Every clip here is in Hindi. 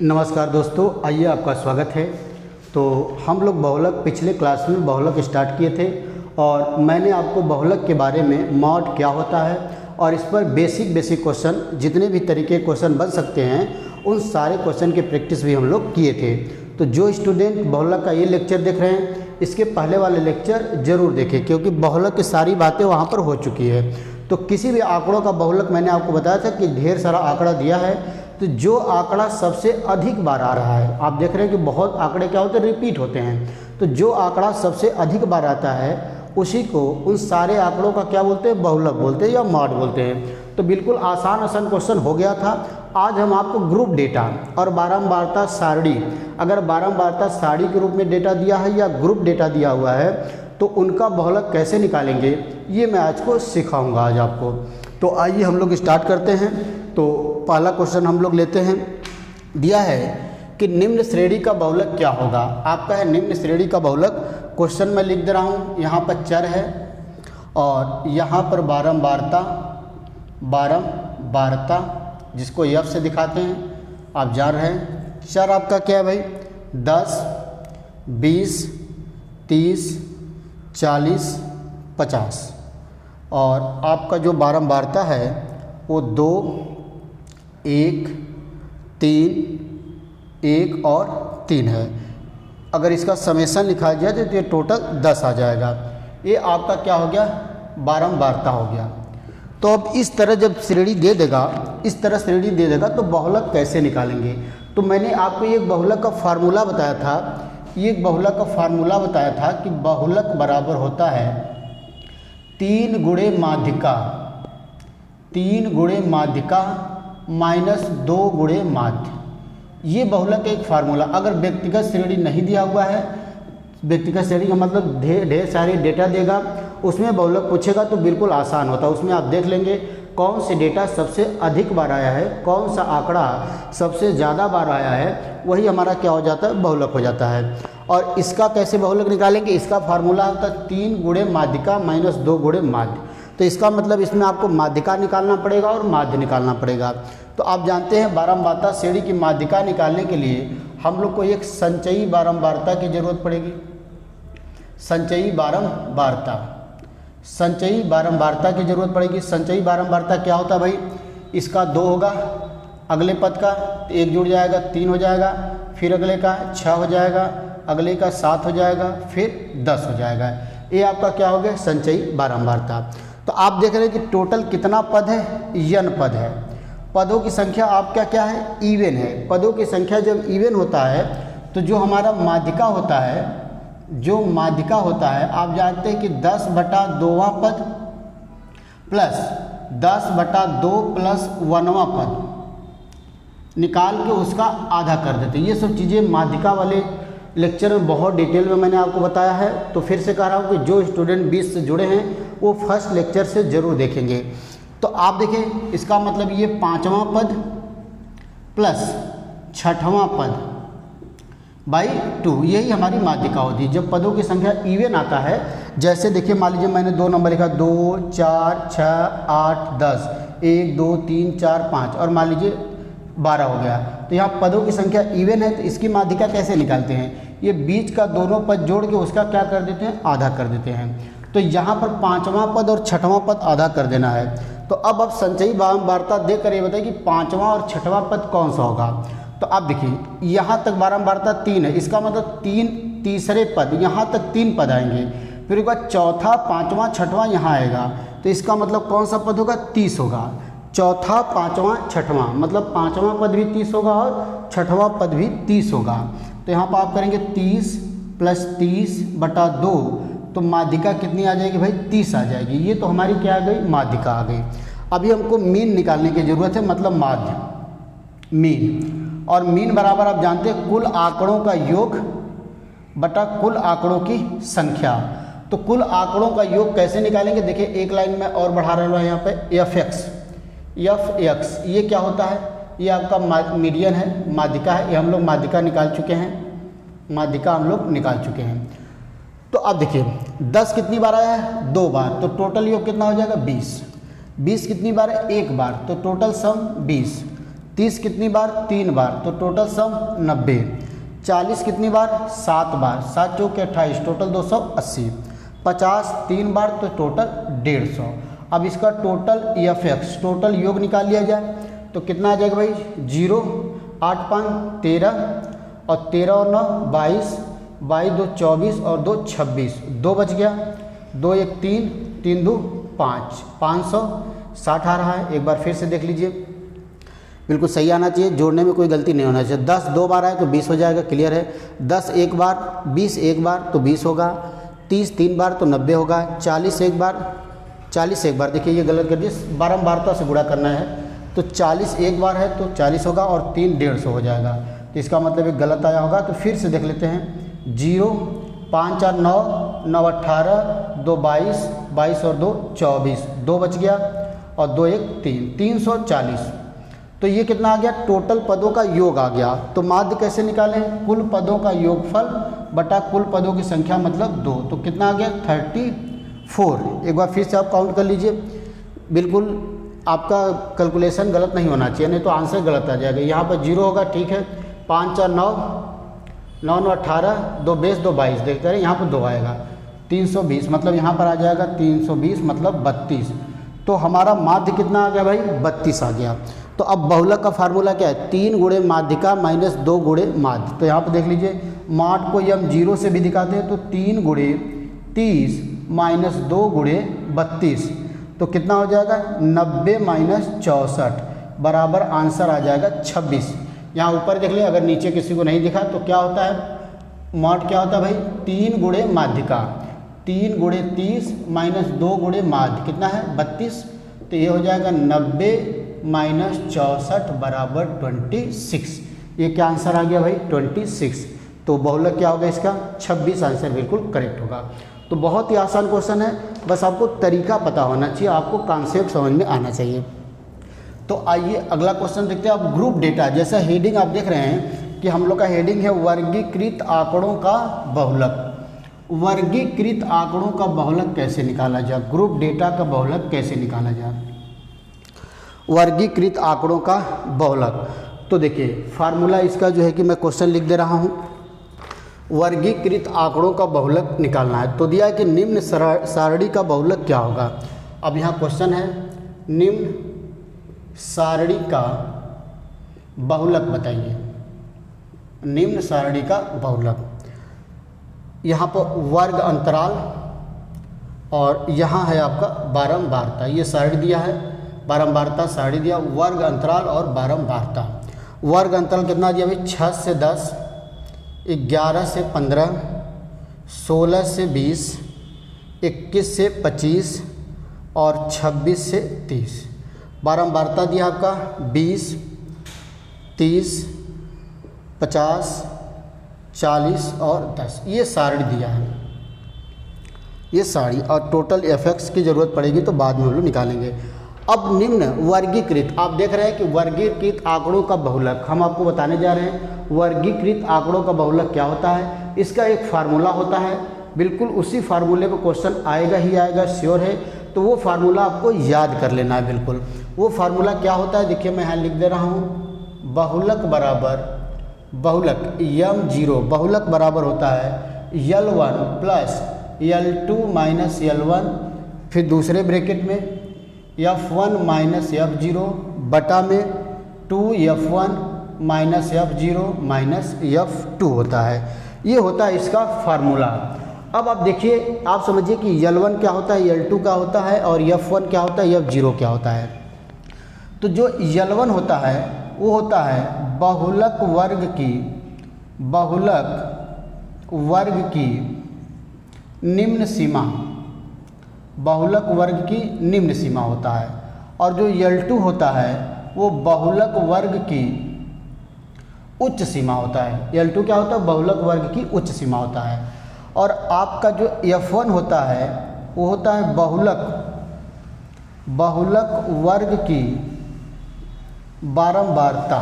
नमस्कार दोस्तों, आइए आपका स्वागत है। तो हम लोग बहुलक पिछले क्लास में बहुलक स्टार्ट किए थे और मैंने आपको बहुलक के बारे में मॉड क्या होता है और इस पर बेसिक क्वेश्चन जितने भी तरीके क्वेश्चन बन सकते हैं उन सारे क्वेश्चन के प्रैक्टिस भी हम लोग किए थे। तो जो स्टूडेंट बहुलक का ये लेक्चर देख रहे हैं इसके पहले वाले लेक्चर ज़रूर देखें, क्योंकि बहुलक की सारी बातें वहाँ पर हो चुकी है। तो किसी भी आंकड़ों का बहुलक मैंने आपको बताया था कि ढेर सारा आंकड़ा दिया है, तो जो आंकड़ा सबसे अधिक बार आ रहा है, आप देख रहे हैं कि बहुत आंकड़े क्या होते हैं, रिपीट होते हैं। तो जो आंकड़ा सबसे अधिक बार आता है उसी को उन सारे आंकड़ों का क्या बोलते हैं, बहुलक बोलते हैं या मॉड बोलते हैं। तो बिल्कुल आसान क्वेश्चन हो गया था। आज हम आपको ग्रुप डेटा और बारंबारता सारणी, अगर बारंबारता सारणी के रूप में डेटा दिया है या ग्रुप डेटा दिया हुआ है तो उनका बहुलक कैसे निकालेंगे ये मैं आज को सिखाऊंगा आज आपको। तो आइए हम लोग स्टार्ट करते हैं। तो पहला क्वेश्चन हम लोग लेते हैं। दिया है कि निम्न श्रेणी का बहुलक क्या होगा। आपका है निम्न श्रेणी का बहुलक। क्वेश्चन मैं लिख दे रहा हूँ, यहाँ पर चर है और यहाँ पर बारंबारता जिसको यफ से दिखाते हैं, आप जान रहे हैं। चर आपका क्या है भाई, 10, 20, 30, 40, 50 और आपका जो बारंबारता है वो 2, 1, 3, 1 और 3 है। अगर इसका समेसन लिखा जाए तो ये टोटल 10 आ जाएगा। ये आपका क्या हो गया, बारंबारता हो गया। तो अब इस तरह जब श्रेणी दे देगा, इस तरह श्रेणी दे देगा तो बहुलक कैसे निकालेंगे। तो मैंने आपको एक बहुलक का फार्मूला बताया था, ये एक बहुलक का फार्मूला बताया था कि बहुलक बराबर होता है 3 गुणे माध्यिका, 3 गुणे माध्यिका माइनस 2 गुणे माध्य। ये बहुलक एक फार्मूला। अगर व्यक्तिगत श्रेणी नहीं दिया हुआ है, व्यक्तिगत श्रेणी का मतलब ढेर सारी डेटा देगा, उसमें बहुलक पूछेगा तो बिल्कुल आसान होता है। उसमें आप देख लेंगे कौन से डेटा सबसे अधिक बार आया है, कौन सा आंकड़ा सबसे ज़्यादा बार आया है, वही हमारा क्या हो जाता है, बहुलक हो जाता है। और इसका कैसे बहुलक निकालेंगे, इसका फार्मूला होता है 3 गुणे माध्यिका माइनस 2 गुणे माध्य। तो इसका मतलब इसमें आपको माध्यिका निकालना पड़ेगा और माध्य निकालना पड़ेगा। तो आप जानते हैं बारंबारता श्रेणी की माध्यिका निकालने के लिए हम लोग को एक संचयी बारंबारता की जरूरत पड़ेगी। संचयी बारंबारता की जरूरत पड़ेगी। संचयी बारंबारता क्या होता है भाई, इसका 2 होगा, अगले पद का 1 जुड़ जाएगा 3 हो जाएगा, फिर अगले का 6 हो जाएगा, अगले का 7 हो जाएगा, फिर 10 हो जाएगा। ये आपका क्या हो गया, संचयी बारंबारता। तो आप देख रहे हैं कि टोटल कितना पद है, n पद है। पदों की संख्या आपका क्या है, इवन है। पदों की संख्या जब इवन होता है तो जो हमारा माध्यिका होता है, आप जानते हैं कि 10/2वां पद प्लस 10/2 प्लस 1वां पद निकाल के उसका आधा कर देते हैं। ये सब चीज़ें माध्यिका वाले लेक्चर में बहुत डिटेल में मैंने आपको बताया है। तो फिर से कह रहा हूँ कि जो स्टूडेंट 20 से जुड़े हैं वो फर्स्ट लेक्चर से ज़रूर देखेंगे। तो आप देखें, इसका मतलब ये 5वां पद प्लस 6वां पद बाई 2, यही हमारी माध्यिका होती है। जब पदों की संख्या इवन आता है, जैसे देखिए मान लीजिए मैंने 2 नंबर लिखा, 2, 4, 6, 8, 10, 1, 2, 3, 4, 5 और मान लीजिए 12 हो गया। तो यहाँ पदों की संख्या इवन है, तो इसकी माध्यिका कैसे निकालते हैं, ये बीच का दोनों पद जोड़ के उसका क्या कर देते हैं, आधा कर देते हैं। तो यहाँ पर 5वां पद और 6वां पद आधा कर देना है। तो अब संचयी बारंबारता देकर ये बताइए कि 5वां और 6वां पद कौन सा होगा। तो आप देखिए यहाँ तक बारंबारता 3 है, इसका मतलब 3 तीसरे पद, यहाँ तक 3 पद आएंगे, फिर उसके बाद 4था, 5वां, 6वां यहाँ आएगा। तो इसका मतलब कौन सा पद होगा, 30 होगा। 4था, 5वां, 6वां मतलब 5वां पद भी 30 होगा और 6वां पद भी 30 होगा। तो यहाँ पर आप करेंगे 30 प्लस 30/2, तो माध्यिका कितनी आ जाएगी भाई, 30 आ जाएगी। ये तो हमारी क्या आ गई, माध्यिका आ गई। अभी हमको मीन निकालने की ज़रूरत है, मतलब माध्य, मीन। और मीन बराबर आप जानते हैं कुल आंकड़ों का योग बटा कुल आंकड़ों की संख्या। तो कुल आंकड़ों का योग कैसे निकालेंगे, देखिए एक लाइन में और बढ़ा रहा हूँ यहाँ पे, f(x) ये क्या होता है, ये आपका मीडियन है, माध्यिका है। ये हम लोग माध्यिका निकाल चुके हैं, तो अब देखिए 10 कितनी बार आया है, 2 बार, तो टोटल योग कितना हो जाएगा, 20। 20 कितनी बार है, 1 बार, तो टोटल सम 20। 30 कितनी बार? 3 बार, तो टोटल सम 90। 40 कितनी बार? 7 बार, 7 चौके 28, टोटल 280। 50 3 बार, तो टोटल 150। अब इसका टोटल एफ टोटल योग निकाल लिया जाए तो कितना आ जाएगा भाई? 0, 8 5 13 और 13 और 9 22, 22 2 24 और 2 26, 2 बच गया, 2 1 3, 3 2 5, 560 आ रहा है। एक बार फिर से देख लीजिए, बिल्कुल सही आना चाहिए, जोड़ने में कोई गलती नहीं होना चाहिए। 10 2 बार आए तो 20 हो जाएगा, क्लियर है। 10 एक बार, 20 एक बार तो 20 होगा, 30 3 बार तो 90 होगा, 40 एक बार, देखिए ये गलत कर दिए, बारंबारता से गुणा करना है, तो 40 एक बार है तो 40 होगा और 3 150 हो जाएगा, तो इसका मतलब एक गलत आया होगा। तो फिर से देख लेते हैं, 0 5 4 9 9 18 2 22, 22 और 2 24, 2 बच गया और 2 1 3, 340। तो ये कितना आ गया? टोटल पदों का योग आ गया। तो माध्य कैसे निकालें? कुल पदों का योगफल बटा कुल पदों की संख्या मतलब 2, तो कितना आ गया? 34। एक बार फिर से आप काउंट कर लीजिए, बिल्कुल आपका कैलकुलेशन गलत नहीं होना चाहिए, नहीं तो आंसर गलत आ जाएगा। यहाँ पर 0 होगा, ठीक है, 5 4 9 9 9 18 2 20 2 22, देखते रहे यहाँ पर 2 आएगा, 320, मतलब यहाँ पर आ जाएगा 320 मतलब 32। तो हमारा माध्य कितना आ गया भाई? 32 आ गया। तो अब बहुलक का फार्मूला क्या है? 3 गुणे माध्यिका माइनस 2 गुणे माध्य। तो यहाँ पर देख लीजिए, माठ को हम 0 से भी दिखाते हैं, तो 3 गुणे 30 माइनस 2 गुणे 32, तो कितना हो जाएगा? 90 माइनस 64 बराबर आंसर आ जाएगा 26। यहाँ ऊपर देख लें, अगर नीचे किसी को नहीं दिखा तो क्या होता है? माठ क्या होता है भाई? 3 गुणे माध्यिका, 3 गुणे 30 माइनस 2 गुणे माध्य, कितना है? 32, तो ये हो जाएगा 90 माइनस 64 बराबर 26। ये क्या आंसर आ गया भाई? 26। तो बहुलक क्या होगा इसका? 26 आंसर बिल्कुल करेक्ट होगा। तो बहुत ही आसान क्वेश्चन है, बस आपको तरीका पता होना चाहिए, आपको कॉन्सेप्ट समझ में आना चाहिए। तो आइए अगला क्वेश्चन देखते हैं। अब ग्रुप डेटा, जैसा हेडिंग आप देख रहे हैं कि हम लोग का हेडिंग है वर्गीकृत आंकड़ों का बहुलक। वर्गीकृत आंकड़ों का बहुलक कैसे निकाला जाए? ग्रुप डेटा का बहुलक कैसे निकाला जाए? वर्गीकृत आंकड़ों का बहुलक, तो देखिए फार्मूला इसका जो है कि मैं क्वेश्चन लिख दे रहा हूँ। वर्गीकृत आंकड़ों का बहुलक निकालना है, तो दिया है कि निम्न सारणी का बहुलक क्या होगा। अब यहाँ क्वेश्चन है, निम्न सारणी का बहुलक बताइए। निम्न सारणी का बहुलक, यहाँ पर वर्ग अंतराल और यहाँ है आपका बारंबारता, ये सारणी दिया है, बारंबारता सारणी दिया, वर्ग अंतराल और बारंबारता। वर्ग अंतराल कितना दिया भाई? 6 से 10, 11 से 15, 16 से 20, 21 से 25 और 26 से 30। बारंबारता दिया आपका 20, 30, 50, 40 और 10, ये सारणी दिया है, ये सारणी। और टोटल एफएक्स की ज़रूरत पड़ेगी तो बाद में हम लोग निकालेंगे। अब निम्न वर्गीकृत, आप देख रहे हैं कि वर्गीकृत आंकड़ों का बहुलक हम आपको बताने जा रहे हैं। वर्गीकृत आंकड़ों का बहुलक क्या होता है? इसका एक फार्मूला होता है, बिल्कुल उसी फार्मूले पर क्वेश्चन आएगा ही आएगा, श्योर है। तो वो फार्मूला आपको याद कर लेना है बिल्कुल। वो फार्मूला क्या होता है? देखिए मैं यहाँ लिख दे रहा हूँ, बहुलक बराबर बहुलक m0 बहुलक बराबर होता है L1 plus L2 minus L1, फिर दूसरे ब्रैकेट में F1 माइनस F0 बटा में 2F1 minus F0 minus F2 होता है। ये होता है इसका फार्मूला। अब आप देखिए, आप समझिए कि L1 क्या होता है, L2 क्या होता है और F1 क्या होता है, F0 क्या होता है। तो जो L1 होता है वो होता है बहुलक वर्ग की निम्न सीमा, बहुलक वर्ग की निम्न सीमा होता है। और जो L2 होता है वो बहुलक वर्ग की उच्च सीमा होता है। L2 क्या होता है? बहुलक वर्ग की उच्च सीमा होता है। और आपका जो F1 होता है वो होता है बहुलक वर्ग की बारंबारता।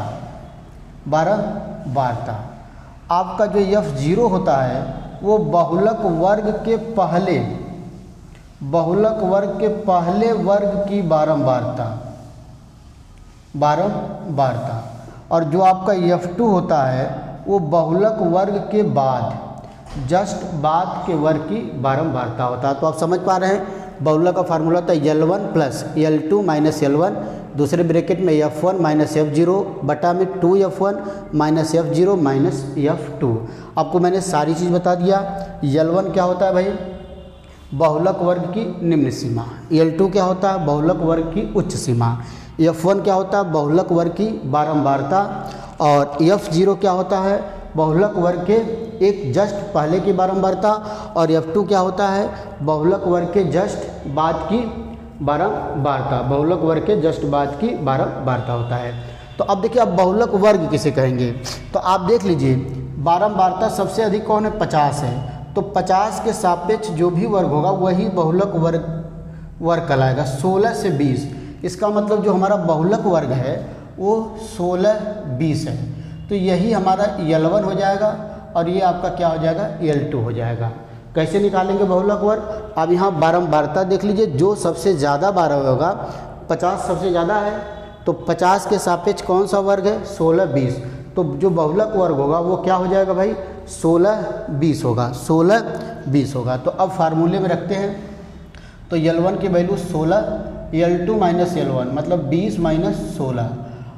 आपका जो F0 होता है वो बहुलक वर्ग के पहले वर्ग की बारंबारता। बारंबारता। और जो आपका F2 होता है वो बहुलक वर्ग के बाद, जस्ट बाद के वर्ग की बारंबारता होता है। तो आप समझ पा रहे हैं बहुलक का फार्मूला होता है L1 plus L2 minus L1, दूसरे ब्रैकेट में F1 माइनस F0 बटा में 2F1 minus F0 minus F2। आपको मैंने सारी चीज़ बता दिया। L1 क्या होता है भाई, बहुलक वर्ग की निम्न सीमा। L2 क्या होता है, बहुलक वर्ग की उच्च सीमा। F1 क्या होता है, बहुलक वर्ग की बारंबारता। और F0 क्या होता है, बहुलक वर्ग के एक जस्ट पहले की बारंबारता। और F2 क्या होता है, बहुलक वर्ग के जस्ट बाद की बारंबारता। बहुलक वर्ग के जस्ट बाद की बारंबारता होता है। तो अब देखिए, अब बहुलक वर्ग किसे कहेंगे, तो आप देख लीजिए बारंबारता सबसे अधिक कौन है, 50 है। तो 50 के सापेक्ष जो भी वर्ग होगा वही बहुलक वर्ग कहलाएगा। 16 से 20, इसका मतलब जो हमारा बहुलक वर्ग है वो 16-20 है। तो यही हमारा L1 हो जाएगा और ये आपका क्या हो जाएगा, L2 हो जाएगा। कैसे निकालेंगे बहुलक वर्ग, अब यहाँ बारंबारता देख लीजिए, जो सबसे ज़्यादा बार होगा, 50 सबसे ज़्यादा है, तो 50 के सापेक्ष कौन सा वर्ग है, 16-20। तो जो बहुलक वर्ग होगा वो क्या हो जाएगा भाई, 16-20 होगा, 16-20 होगा। तो अब फार्मूले में रखते हैं, तो L1 की वैल्यू 16, L2 माइनस L1 मतलब 20 माइनस 16।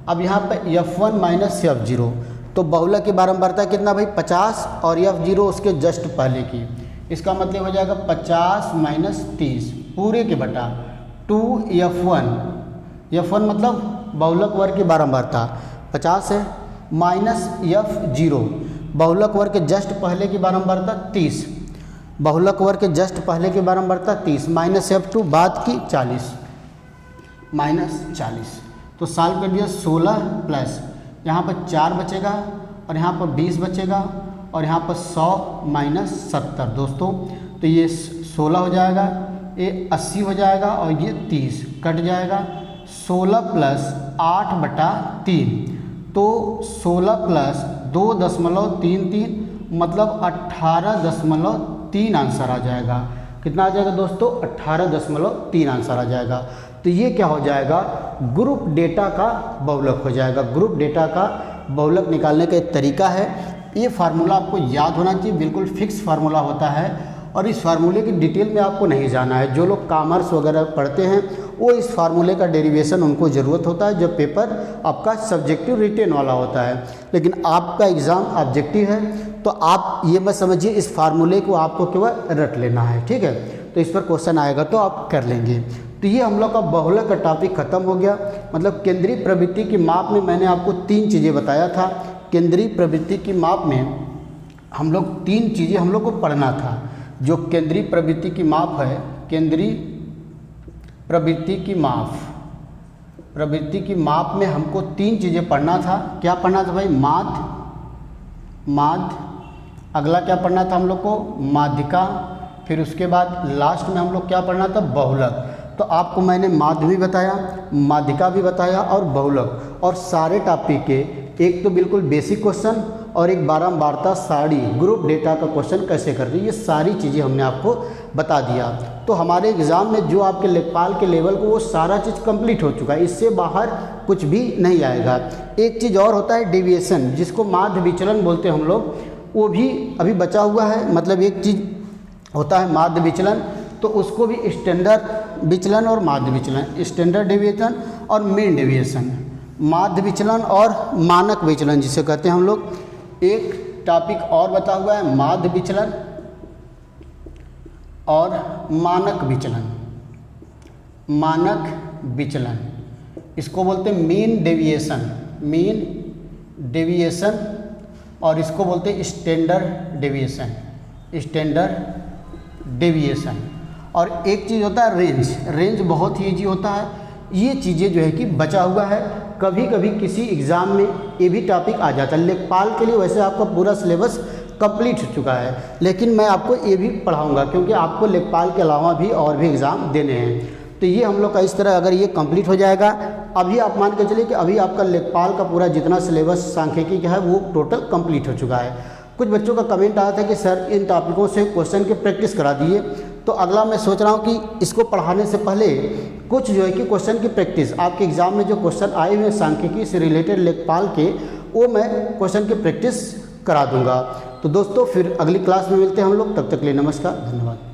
अब यहाँ पर F1 माइनस F0, तो बहुलक की बारंबारता कितना भाई, 50, और F0 उसके जस्ट पहले की, इसका मतलब हो जाएगा 50 माइनस 30 पूरे के बटा 2F1। F1 मतलब बहुलक वर्ग की बारंबारता 50 है, माइनस F0 बहुलक वर्ग के जस्ट पहले की बारंबारता 30, बहुलक वर्ग के जस्ट पहले की बारंबारता 30, माइनस F2 बाद की 40, माइनस 40। तो साल्व कर दिया, 16 प्लस यहाँ पर 4 बचेगा और यहाँ पर 20 बचेगा और यहाँ पर 100 माइनस 70 दोस्तों। तो ये 16 हो जाएगा, ये 80 हो जाएगा और ये 30 कट जाएगा। 16 प्लस 8 बटा 3, तो 16 प्लस 2.33 मतलब 18.3 आंसर आ जाएगा। कितना आ जाएगा दोस्तों, 18.3 आंसर आ जाएगा। तो ये क्या हो जाएगा, ग्रुप डेटा का बहुलक हो जाएगा। ग्रुप डेटा का बहुलक निकालने का एक तरीका है, ये फार्मूला आपको याद होना चाहिए, बिल्कुल फिक्स फार्मूला होता है और इस फार्मूले की डिटेल में आपको नहीं जाना है। जो लोग कॉमर्स वगैरह पढ़ते हैं वो इस फार्मूले का डेरिवेशन उनको ज़रूरत होता है जब पेपर आपका सब्जेक्टिव रिटेन वाला होता है, लेकिन आपका एग्ज़ाम ऑब्जेक्टिव है तो आप ये मत समझिए इस फार्मूले को आपको केवल रट लेना है, ठीक है। तो इस पर क्वेश्चन आएगा तो आप कर लेंगे। तो ये हम लोग का बहुलक का टॉपिक ख़त्म हो गया। मतलब केंद्रीय प्रवृत्ति की माप में मैंने आपको 3 चीज़ें बताया था। केंद्रीय प्रवृत्ति की माप में हम लोग 3 चीज़ें हम लोग को पढ़ना था। जो केंद्रीय प्रवृत्ति की माप है, केंद्रीय प्रवृत्ति की माप, प्रवृत्ति की माप में हमको 3 चीज़ें पढ़ना था। क्या पढ़ना था भाई, माध्य, अगला क्या पढ़ना था हम लोग को, माध्यिका, फिर उसके बाद लास्ट में हम लोग क्या पढ़ना था, बहुलक। तो आपको मैंने माध्य भी बताया, माध्यिका भी बताया और बहुलक, और सारे टॉपिक के एक तो बिल्कुल बेसिक क्वेश्चन और एक बारंबारता सारणी ग्रुप डेटा का क्वेश्चन कैसे करते हैं, ये सारी चीज़ें हमने आपको बता दिया। तो हमारे एग्ज़ाम में जो आपके लेखपाल के लेवल को वो सारा चीज़ कंप्लीट हो चुका है, इससे बाहर कुछ भी नहीं आएगा। एक चीज़ और होता है डेविएशन, जिसको माध्य विचलन बोलते हैं हम लोग, वो भी अभी बचा हुआ है। मतलब एक चीज़ होता है माध्य विचलन, तो उसको भी स्टैंडर्ड विचलन और माध्य विचलन, स्टैंडर्ड डेविएशन और मीन डेविएशन, माध्य विचलन और मानक विचलन जिसे कहते हैं हम लोग। एक टॉपिक और बता हुआ है माध्य विचलन और मानक विचलन, मानक विचलन इसको बोलते हैं मीन डेविएशन, मीन डेविएशन, और इसको बोलते हैं स्टैंडर्ड डेविएशन, स्टैंडर्ड डेविएशन। और एक चीज़ होता है रेंज, रेंज बहुत ही ईजी होता है। ये चीज़ें जो है कि बचा हुआ है, कभी कभी किसी एग्ज़ाम में ये भी टॉपिक आ जाता है। लेखपाल के लिए वैसे आपका पूरा सिलेबस कंप्लीट हो चुका है, लेकिन मैं आपको ये भी पढ़ाऊंगा क्योंकि आपको लेखपाल के अलावा भी और भी एग्ज़ाम देने हैं। तो ये हम लोग का इस तरह अगर ये कंप्लीट हो जाएगा, अभी आप मान के चलिए कि अभी आपका लेखपाल का पूरा जितना सिलेबस सांख्यिकी का है वो टोटल कंप्लीट हो चुका है। कुछ बच्चों का कमेंट आया था कि सर इन टॉपिकों से क्वेश्चन की प्रैक्टिस करा दिए, तो अगला मैं सोच रहा हूँ कि इसको पढ़ाने से पहले कुछ जो है कि क्वेश्चन की प्रैक्टिस, आपके एग्जाम में जो क्वेश्चन आए हुए हैं सांख्यिकी से रिलेटेड लेखपाल के, वो मैं क्वेश्चन की प्रैक्टिस करा दूंगा। तो दोस्तों फिर अगली क्लास में मिलते हैं हम लोग, तब तक के लिए नमस्कार, धन्यवाद।